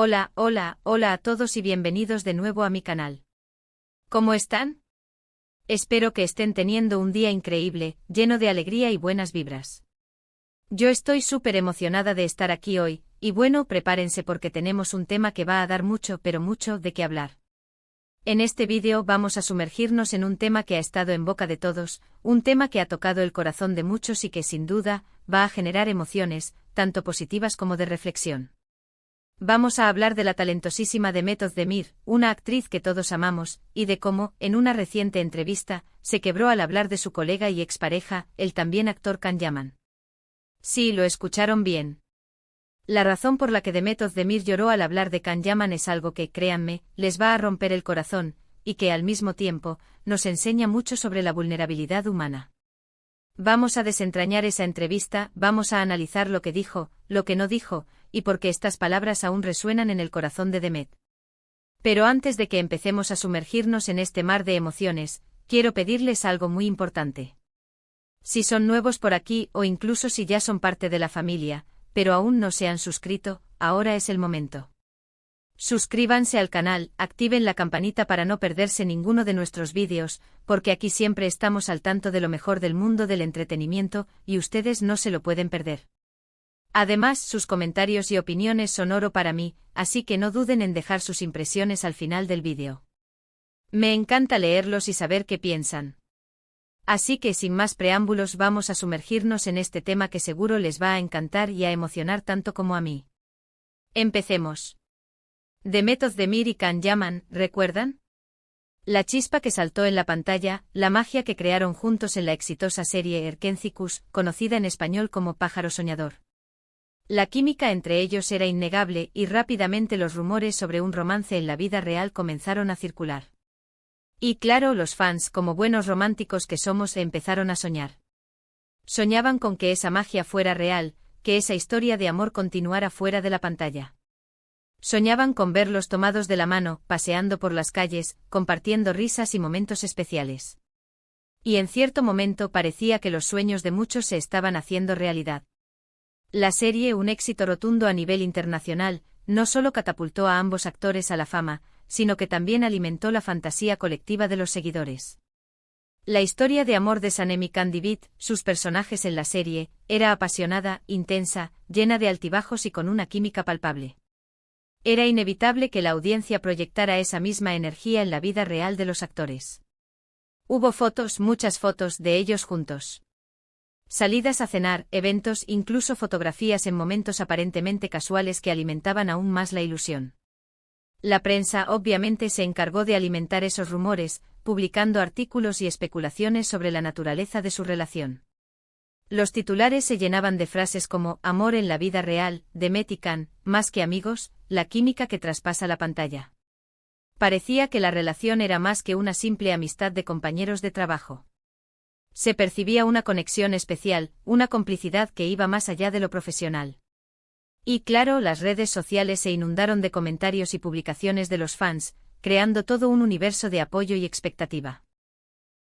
Hola, hola, hola a todos y bienvenidos de nuevo a mi canal. ¿Cómo están? Espero que estén teniendo un día increíble, lleno de alegría y buenas vibras. Yo estoy súper emocionada de estar aquí hoy, y bueno, prepárense porque tenemos un tema que va a dar mucho pero mucho de qué hablar. En este vídeo vamos a sumergirnos en un tema que ha estado en boca de todos, un tema que ha tocado el corazón de muchos y que sin duda va a generar emociones, tanto positivas como de reflexión. Vamos a hablar de la talentosísima Demet Özdemir, una actriz que todos amamos, y de cómo, en una reciente entrevista, se quebró al hablar de su colega y expareja, el también actor Can Yaman. Sí, lo escucharon bien. La razón por la que Demet Özdemir lloró al hablar de Can Yaman es algo que, créanme, les va a romper el corazón, y que al mismo tiempo, nos enseña mucho sobre la vulnerabilidad humana. Vamos a desentrañar esa entrevista, vamos a analizar lo que dijo, lo que no dijo, y por qué estas palabras aún resuenan en el corazón de Demet. Pero antes de que empecemos a sumergirnos en este mar de emociones, quiero pedirles algo muy importante. Si son nuevos por aquí o incluso si ya son parte de la familia, pero aún no se han suscrito, ahora es el momento. Suscríbanse al canal, activen la campanita para no perderse ninguno de nuestros vídeos, porque aquí siempre estamos al tanto de lo mejor del mundo del entretenimiento, y ustedes no se lo pueden perder. Además, sus comentarios y opiniones son oro para mí, así que no duden en dejar sus impresiones al final del vídeo. Me encanta leerlos y saber qué piensan. Así que sin más preámbulos vamos a sumergirnos en este tema que seguro les va a encantar y a emocionar tanto como a mí. Empecemos. Demet Özdemir y Can Yaman, ¿recuerdan? La chispa que saltó en la pantalla, la magia que crearon juntos en la exitosa serie Erkenzikuş, conocida en español como Pájaro Soñador. La química entre ellos era innegable y rápidamente los rumores sobre un romance en la vida real comenzaron a circular. Y claro, los fans, como buenos románticos que somos, empezaron a soñar. Soñaban con que esa magia fuera real, que esa historia de amor continuara fuera de la pantalla. Soñaban con verlos tomados de la mano, paseando por las calles, compartiendo risas y momentos especiales. Y en cierto momento parecía que los sueños de muchos se estaban haciendo realidad. La serie, un éxito rotundo a nivel internacional, no solo catapultó a ambos actores a la fama, sino que también alimentó la fantasía colectiva de los seguidores. La historia de amor de Sanem y Can Divit, sus personajes en la serie, era apasionada, intensa, llena de altibajos y con una química palpable. Era inevitable que la audiencia proyectara esa misma energía en la vida real de los actores. Hubo fotos, muchas fotos, de ellos juntos. Salidas a cenar, eventos, incluso fotografías en momentos aparentemente casuales que alimentaban aún más la ilusión. La prensa obviamente se encargó de alimentar esos rumores, publicando artículos y especulaciones sobre la naturaleza de su relación. Los titulares se llenaban de frases como «amor en la vida real», Demet y Can, más que amigos, la química que traspasa la pantalla. Parecía que la relación era más que una simple amistad de compañeros de trabajo. Se percibía una conexión especial, una complicidad que iba más allá de lo profesional. Y claro, las redes sociales se inundaron de comentarios y publicaciones de los fans, creando todo un universo de apoyo y expectativa.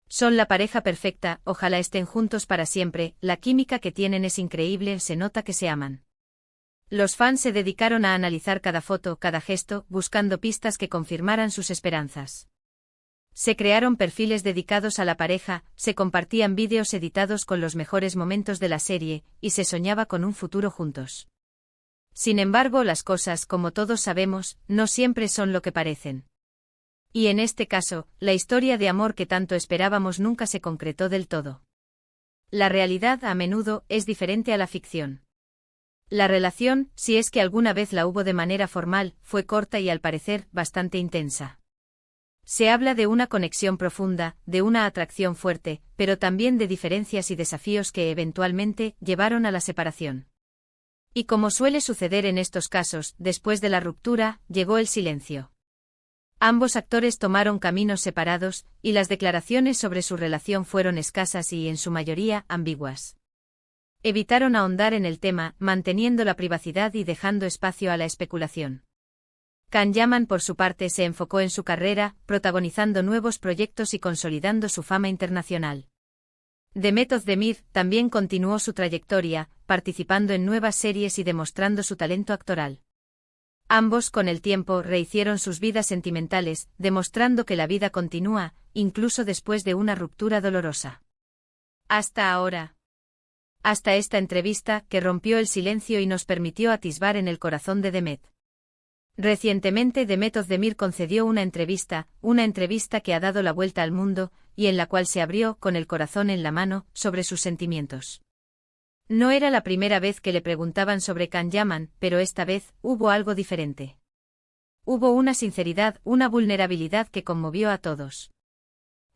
Son la pareja perfecta, ojalá estén juntos para siempre, la química que tienen es increíble, se nota que se aman. Los fans se dedicaron a analizar cada foto, cada gesto, buscando pistas que confirmaran sus esperanzas. Se crearon perfiles dedicados a la pareja, se compartían vídeos editados con los mejores momentos de la serie, y se soñaba con un futuro juntos. Sin embargo, las cosas, como todos sabemos, no siempre son lo que parecen. Y en este caso, la historia de amor que tanto esperábamos nunca se concretó del todo. La realidad, a menudo, es diferente a la ficción. La relación, si es que alguna vez la hubo de manera formal, fue corta y al parecer, bastante intensa. Se habla de una conexión profunda, de una atracción fuerte, pero también de diferencias y desafíos que eventualmente llevaron a la separación. Y como suele suceder en estos casos, después de la ruptura, llegó el silencio. Ambos actores tomaron caminos separados, y las declaraciones sobre su relación fueron escasas y, en su mayoría, ambiguas. Evitaron ahondar en el tema, manteniendo la privacidad y dejando espacio a la especulación. Can Yaman, por su parte, se enfocó en su carrera, protagonizando nuevos proyectos y consolidando su fama internacional. Demet Özdemir también continuó su trayectoria, participando en nuevas series y demostrando su talento actoral. Ambos con el tiempo rehicieron sus vidas sentimentales, demostrando que la vida continúa, incluso después de una ruptura dolorosa. Hasta ahora. Hasta esta entrevista que rompió el silencio y nos permitió atisbar en el corazón de Demet. Recientemente Demet Özdemir concedió una entrevista que ha dado la vuelta al mundo, y en la cual se abrió, con el corazón en la mano, sobre sus sentimientos. No era la primera vez que le preguntaban sobre Can Yaman, pero esta vez hubo algo diferente. Hubo una sinceridad, una vulnerabilidad que conmovió a todos.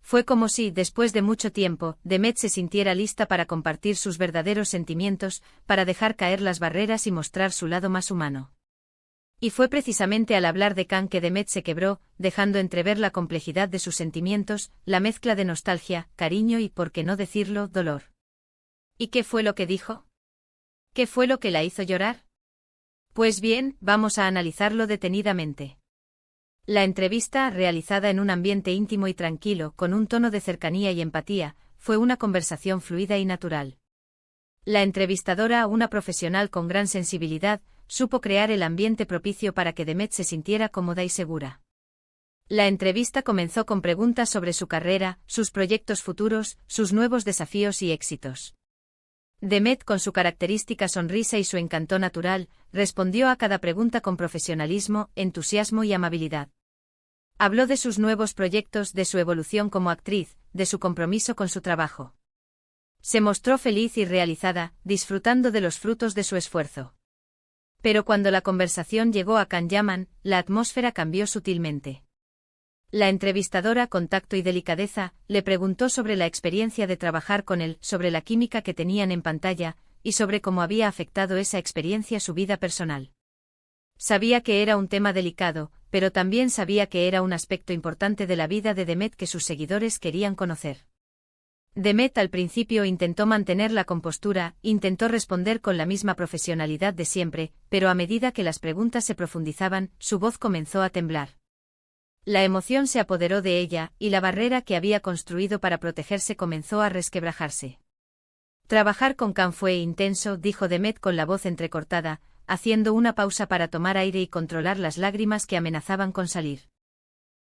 Fue como si, después de mucho tiempo, Demet se sintiera lista para compartir sus verdaderos sentimientos, para dejar caer las barreras y mostrar su lado más humano. Y fue precisamente al hablar de Can que Demet se quebró, dejando entrever la complejidad de sus sentimientos, la mezcla de nostalgia, cariño y, por qué no decirlo, dolor. ¿Y qué fue lo que dijo? ¿Qué fue lo que la hizo llorar? Pues bien, vamos a analizarlo detenidamente. La entrevista, realizada en un ambiente íntimo y tranquilo, con un tono de cercanía y empatía, fue una conversación fluida y natural. La entrevistadora, una profesional con gran sensibilidad, supo crear el ambiente propicio para que Demet se sintiera cómoda y segura. La entrevista comenzó con preguntas sobre su carrera, sus proyectos futuros, sus nuevos desafíos y éxitos. Demet, con su característica sonrisa y su encanto natural, respondió a cada pregunta con profesionalismo, entusiasmo y amabilidad. Habló de sus nuevos proyectos, de su evolución como actriz, de su compromiso con su trabajo. Se mostró feliz y realizada, disfrutando de los frutos de su esfuerzo. Pero cuando la conversación llegó a Can Yaman, la atmósfera cambió sutilmente. La entrevistadora, con tacto y delicadeza, le preguntó sobre la experiencia de trabajar con él, sobre la química que tenían en pantalla, y sobre cómo había afectado esa experiencia su vida personal. Sabía que era un tema delicado, pero también sabía que era un aspecto importante de la vida de Demet que sus seguidores querían conocer. Demet al principio intentó mantener la compostura, intentó responder con la misma profesionalidad de siempre, pero a medida que las preguntas se profundizaban, su voz comenzó a temblar. La emoción se apoderó de ella, y la barrera que había construido para protegerse comenzó a resquebrajarse. Trabajar con Can fue intenso, dijo Demet con la voz entrecortada, haciendo una pausa para tomar aire y controlar las lágrimas que amenazaban con salir.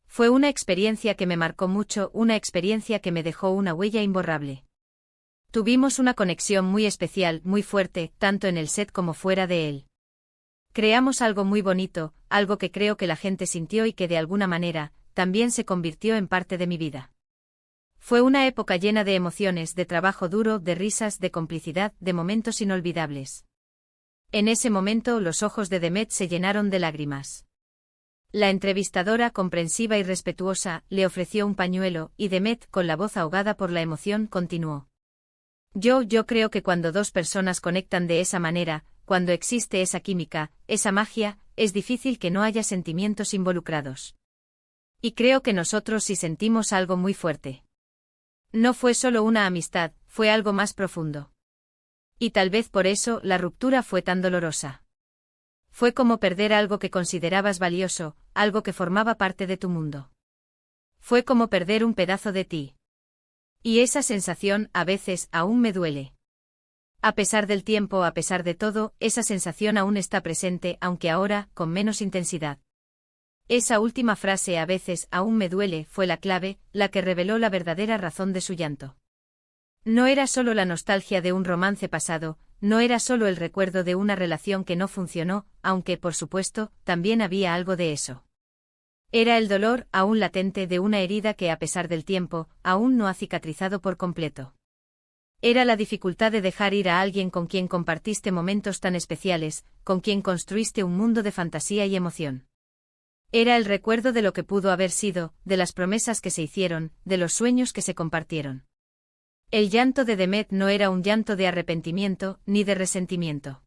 Fue una experiencia que me marcó mucho, una experiencia que me dejó una huella imborrable. Tuvimos una conexión muy especial, muy fuerte, tanto en el set como fuera de él. Creamos algo muy bonito, algo que creo que la gente sintió y que de alguna manera, también se convirtió en parte de mi vida. Fue una época llena de emociones, de trabajo duro, de risas, de complicidad, de momentos inolvidables. En ese momento los ojos de Demet se llenaron de lágrimas. La entrevistadora, comprensiva y respetuosa, le ofreció un pañuelo, y Demet, con la voz ahogada por la emoción, continuó. Yo creo que cuando dos personas conectan de esa manera, cuando existe esa química, esa magia, es difícil que no haya sentimientos involucrados. Y creo que nosotros sí sentimos algo muy fuerte. No fue solo una amistad, fue algo más profundo. Y tal vez por eso la ruptura fue tan dolorosa. Fue como perder algo que considerabas valioso, algo que formaba parte de tu mundo. Fue como perder un pedazo de ti. Y esa sensación, a veces, aún me duele. A pesar del tiempo, a pesar de todo, esa sensación aún está presente, aunque ahora, con menos intensidad. Esa última frase, a veces, aún me duele, fue la clave, la que reveló la verdadera razón de su llanto. No era solo la nostalgia de un romance pasado, no era solo el recuerdo de una relación que no funcionó, aunque, por supuesto, también había algo de eso. Era el dolor, aún latente, de una herida que, a pesar del tiempo, aún no ha cicatrizado por completo. Era la dificultad de dejar ir a alguien con quien compartiste momentos tan especiales, con quien construiste un mundo de fantasía y emoción. Era el recuerdo de lo que pudo haber sido, de las promesas que se hicieron, de los sueños que se compartieron. El llanto de Demet no era un llanto de arrepentimiento, ni de resentimiento.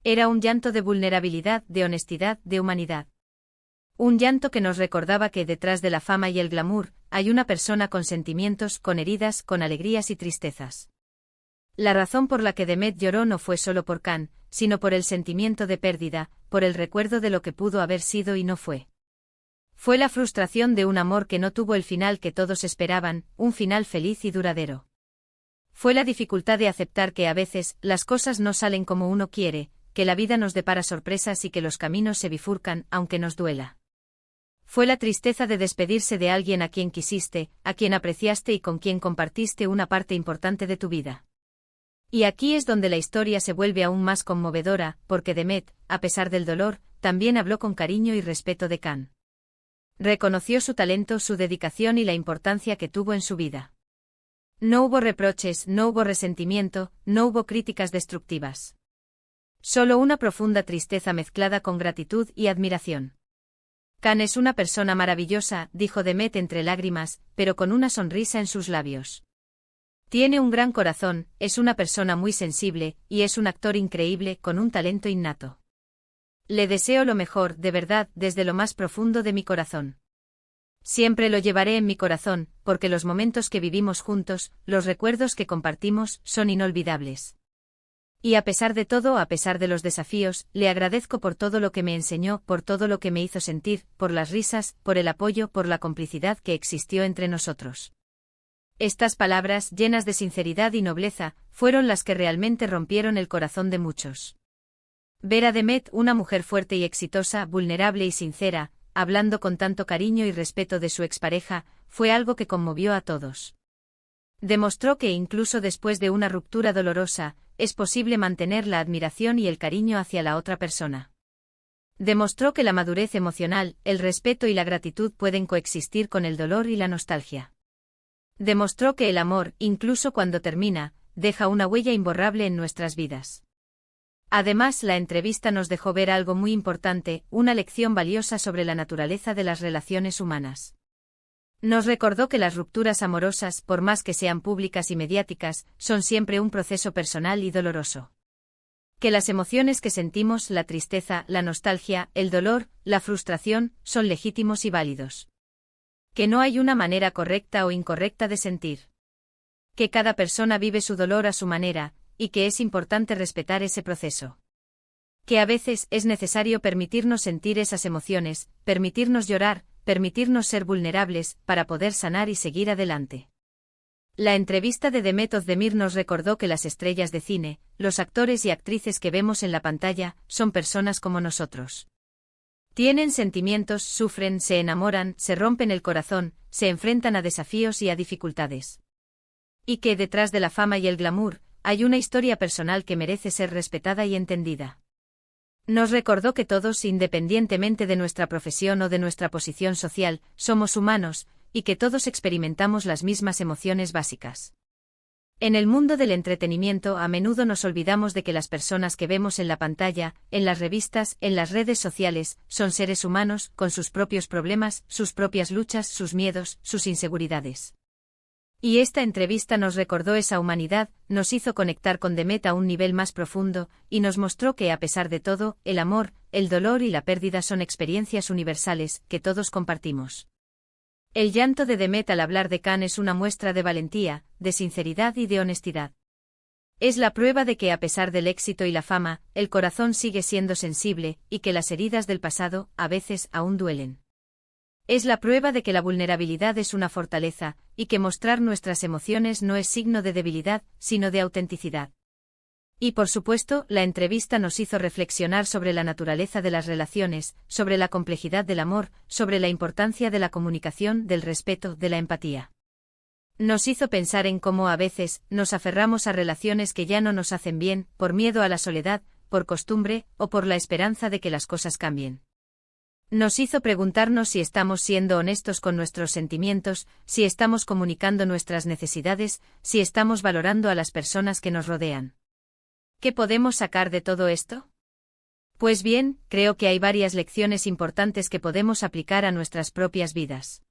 Era un llanto de vulnerabilidad, de honestidad, de humanidad. Un llanto que nos recordaba que detrás de la fama y el glamour, hay una persona con sentimientos, con heridas, con alegrías y tristezas. La razón por la que Demet lloró no fue solo por Can, sino por el sentimiento de pérdida, por el recuerdo de lo que pudo haber sido y no fue. Fue la frustración de un amor que no tuvo el final que todos esperaban, un final feliz y duradero. Fue la dificultad de aceptar que a veces, las cosas no salen como uno quiere, que la vida nos depara sorpresas y que los caminos se bifurcan, aunque nos duela. Fue la tristeza de despedirse de alguien a quien quisiste, a quien apreciaste y con quien compartiste una parte importante de tu vida. Y aquí es donde la historia se vuelve aún más conmovedora, porque Demet, a pesar del dolor, también habló con cariño y respeto de Can. Reconoció su talento, su dedicación y la importancia que tuvo en su vida. No hubo reproches, no hubo resentimiento, no hubo críticas destructivas. Solo una profunda tristeza mezclada con gratitud y admiración. Can es una persona maravillosa, dijo Demet entre lágrimas, pero con una sonrisa en sus labios. Tiene un gran corazón, es una persona muy sensible, y es un actor increíble, con un talento innato. Le deseo lo mejor, de verdad, desde lo más profundo de mi corazón. Siempre lo llevaré en mi corazón, porque los momentos que vivimos juntos, los recuerdos que compartimos, son inolvidables. Y a pesar de todo, a pesar de los desafíos, le agradezco por todo lo que me enseñó, por todo lo que me hizo sentir, por las risas, por el apoyo, por la complicidad que existió entre nosotros. Estas palabras, llenas de sinceridad y nobleza, fueron las que realmente rompieron el corazón de muchos. Ver a Demet, una mujer fuerte y exitosa, vulnerable y sincera, hablando con tanto cariño y respeto de su expareja, fue algo que conmovió a todos. Demostró que incluso después de una ruptura dolorosa, es posible mantener la admiración y el cariño hacia la otra persona. Demostró que la madurez emocional, el respeto y la gratitud pueden coexistir con el dolor y la nostalgia. Demostró que el amor, incluso cuando termina, deja una huella imborrable en nuestras vidas. Además, la entrevista nos dejó ver algo muy importante, una lección valiosa sobre la naturaleza de las relaciones humanas. Nos recordó que las rupturas amorosas, por más que sean públicas y mediáticas, son siempre un proceso personal y doloroso. Que las emociones que sentimos, la tristeza, la nostalgia, el dolor, la frustración, son legítimos y válidos. Que no hay una manera correcta o incorrecta de sentir. Que cada persona vive su dolor a su manera, y que es importante respetar ese proceso. Que a veces es necesario permitirnos sentir esas emociones, permitirnos llorar, permitirnos ser vulnerables, para poder sanar y seguir adelante. La entrevista de Demet Özdemir nos recordó que las estrellas de cine, los actores y actrices que vemos en la pantalla, son personas como nosotros. Tienen sentimientos, sufren, se enamoran, se rompen el corazón, se enfrentan a desafíos y a dificultades. Y que detrás de la fama y el glamour, hay una historia personal que merece ser respetada y entendida. Nos recordó que todos, independientemente de nuestra profesión o de nuestra posición social, somos humanos, y que todos experimentamos las mismas emociones básicas. En el mundo del entretenimiento a menudo nos olvidamos de que las personas que vemos en la pantalla, en las revistas, en las redes sociales, son seres humanos, con sus propios problemas, sus propias luchas, sus miedos, sus inseguridades. Y esta entrevista nos recordó esa humanidad, nos hizo conectar con Demet a un nivel más profundo, y nos mostró que a pesar de todo, el amor, el dolor y la pérdida son experiencias universales, que todos compartimos. El llanto de Demet al hablar de Can es una muestra de valentía, de sinceridad y de honestidad. Es la prueba de que a pesar del éxito y la fama, el corazón sigue siendo sensible, y que las heridas del pasado, a veces, aún duelen. Es la prueba de que la vulnerabilidad es una fortaleza, y que mostrar nuestras emociones no es signo de debilidad, sino de autenticidad. Y por supuesto, la entrevista nos hizo reflexionar sobre la naturaleza de las relaciones, sobre la complejidad del amor, sobre la importancia de la comunicación, del respeto, de la empatía. Nos hizo pensar en cómo a veces nos aferramos a relaciones que ya no nos hacen bien, por miedo a la soledad, por costumbre, o por la esperanza de que las cosas cambien. Nos hizo preguntarnos si estamos siendo honestos con nuestros sentimientos, si estamos comunicando nuestras necesidades, si estamos valorando a las personas que nos rodean. ¿Qué podemos sacar de todo esto? Pues bien, creo que hay varias lecciones importantes que podemos aplicar a nuestras propias vidas.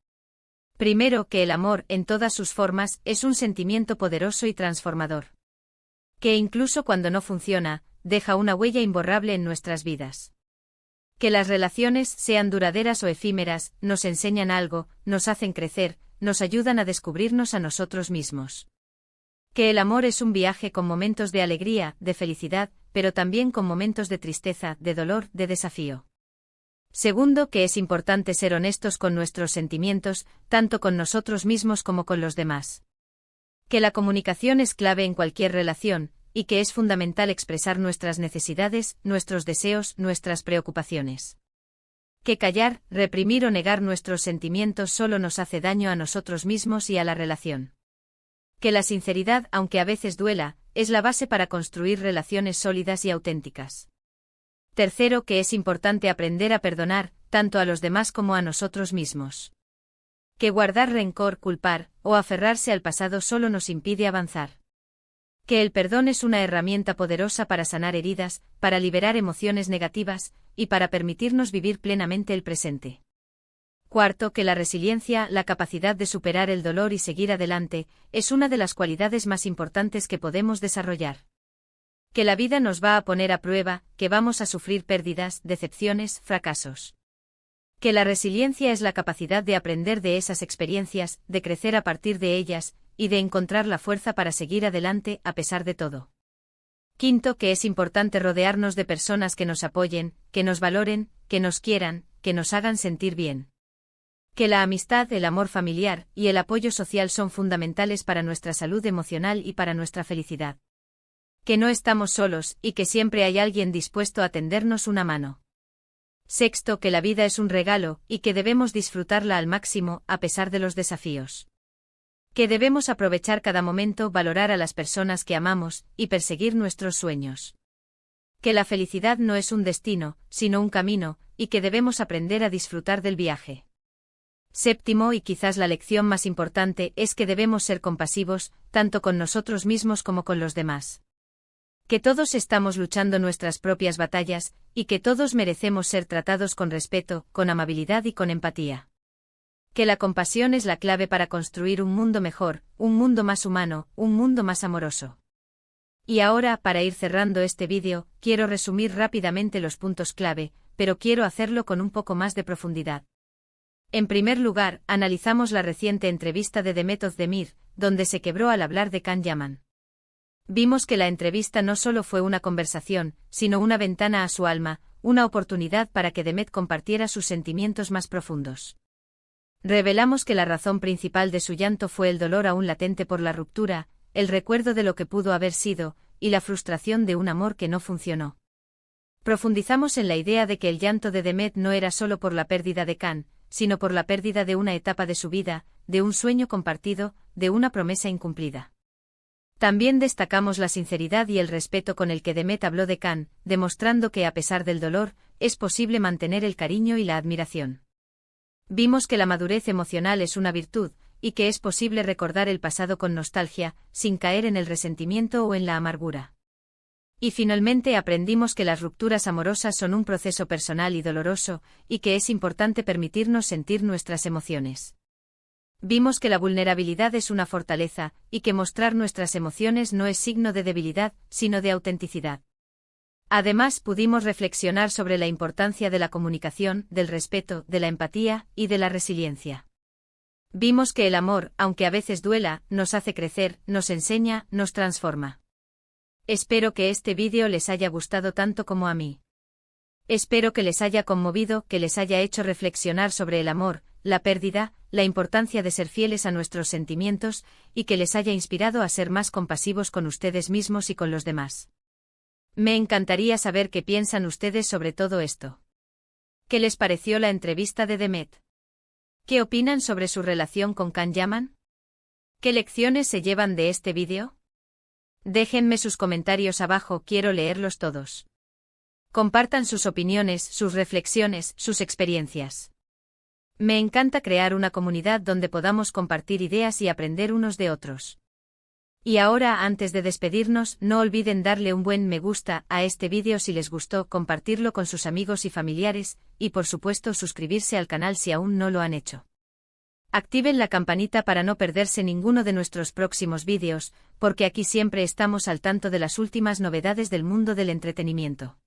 Primero, que el amor, en todas sus formas, es un sentimiento poderoso y transformador. Que incluso cuando no funciona, deja una huella imborrable en nuestras vidas. Que las relaciones, sean duraderas o efímeras, nos enseñan algo, nos hacen crecer, nos ayudan a descubrirnos a nosotros mismos. Que el amor es un viaje con momentos de alegría, de felicidad, pero también con momentos de tristeza, de dolor, de desafío. Segundo, que es importante ser honestos con nuestros sentimientos, tanto con nosotros mismos como con los demás. Que la comunicación es clave en cualquier relación, y que es fundamental expresar nuestras necesidades, nuestros deseos, nuestras preocupaciones. Que callar, reprimir o negar nuestros sentimientos solo nos hace daño a nosotros mismos y a la relación. Que la sinceridad, aunque a veces duela, es la base para construir relaciones sólidas y auténticas. Tercero, que es importante aprender a perdonar, tanto a los demás como a nosotros mismos. Que guardar rencor, culpar, o aferrarse al pasado solo nos impide avanzar. Que el perdón es una herramienta poderosa para sanar heridas, para liberar emociones negativas, y para permitirnos vivir plenamente el presente. Cuarto, que la resiliencia, la capacidad de superar el dolor y seguir adelante, es una de las cualidades más importantes que podemos desarrollar. Que la vida nos va a poner a prueba, que vamos a sufrir pérdidas, decepciones, fracasos. Que la resiliencia es la capacidad de aprender de esas experiencias, de crecer a partir de ellas, y de encontrar la fuerza para seguir adelante a pesar de todo. Quinto, que es importante rodearnos de personas que nos apoyen, que nos valoren, que nos quieran, que nos hagan sentir bien. Que la amistad, el amor familiar y el apoyo social son fundamentales para nuestra salud emocional y para nuestra felicidad. Que no estamos solos y que siempre hay alguien dispuesto a tendernos una mano. Sexto, que la vida es un regalo y que debemos disfrutarla al máximo a pesar de los desafíos. Que debemos aprovechar cada momento, valorar a las personas que amamos y perseguir nuestros sueños. Que la felicidad no es un destino, sino un camino, y que debemos aprender a disfrutar del viaje. Séptimo, y quizás la lección más importante, es que debemos ser compasivos, tanto con nosotros mismos como con los demás. Que todos estamos luchando nuestras propias batallas, y que todos merecemos ser tratados con respeto, con amabilidad y con empatía. Que la compasión es la clave para construir un mundo mejor, un mundo más humano, un mundo más amoroso. Y ahora, para ir cerrando este vídeo, quiero resumir rápidamente los puntos clave, pero quiero hacerlo con un poco más de profundidad. En primer lugar, analizamos la reciente entrevista de Demet Özdemir, donde se quebró al hablar de Can Yaman. Vimos que la entrevista no solo fue una conversación, sino una ventana a su alma, una oportunidad para que Demet compartiera sus sentimientos más profundos. Revelamos que la razón principal de su llanto fue el dolor aún latente por la ruptura, el recuerdo de lo que pudo haber sido, y la frustración de un amor que no funcionó. Profundizamos en la idea de que el llanto de Demet no era solo por la pérdida de Can, sino por la pérdida de una etapa de su vida, de un sueño compartido, de una promesa incumplida. También destacamos la sinceridad y el respeto con el que Demet habló de Can, demostrando que a pesar del dolor, es posible mantener el cariño y la admiración. Vimos que la madurez emocional es una virtud, y que es posible recordar el pasado con nostalgia, sin caer en el resentimiento o en la amargura. Y finalmente aprendimos que las rupturas amorosas son un proceso personal y doloroso, y que es importante permitirnos sentir nuestras emociones. Vimos que la vulnerabilidad es una fortaleza, y que mostrar nuestras emociones no es signo de debilidad, sino de autenticidad. Además, pudimos reflexionar sobre la importancia de la comunicación, del respeto, de la empatía y de la resiliencia. Vimos que el amor, aunque a veces duela, nos hace crecer, nos enseña, nos transforma. Espero que este vídeo les haya gustado tanto como a mí. Espero que les haya conmovido, que les haya hecho reflexionar sobre el amor, la pérdida, la importancia de ser fieles a nuestros sentimientos, y que les haya inspirado a ser más compasivos con ustedes mismos y con los demás. Me encantaría saber qué piensan ustedes sobre todo esto. ¿Qué les pareció la entrevista de Demet? ¿Qué opinan sobre su relación con Can Yaman? ¿Qué lecciones se llevan de este vídeo? Déjenme sus comentarios abajo, quiero leerlos todos. Compartan sus opiniones, sus reflexiones, sus experiencias. Me encanta crear una comunidad donde podamos compartir ideas y aprender unos de otros. Y ahora, antes de despedirnos, no olviden darle un buen me gusta a este vídeo si les gustó, compartirlo con sus amigos y familiares, y por supuesto suscribirse al canal si aún no lo han hecho. Activen la campanita para no perderse ninguno de nuestros próximos vídeos, porque aquí siempre estamos al tanto de las últimas novedades del mundo del entretenimiento.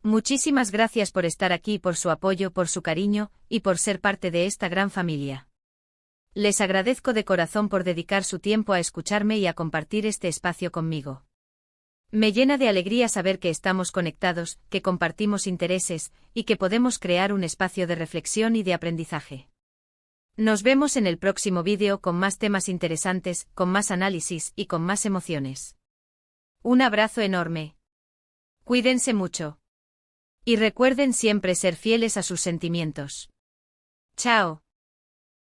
Muchísimas gracias por estar aquí, por su apoyo, por su cariño, y por ser parte de esta gran familia. Les agradezco de corazón por dedicar su tiempo a escucharme y a compartir este espacio conmigo. Me llena de alegría saber que estamos conectados, que compartimos intereses, y que podemos crear un espacio de reflexión y de aprendizaje. Nos vemos en el próximo vídeo con más temas interesantes, con más análisis y con más emociones. Un abrazo enorme. Cuídense mucho. Y recuerden siempre ser fieles a sus sentimientos. Chao.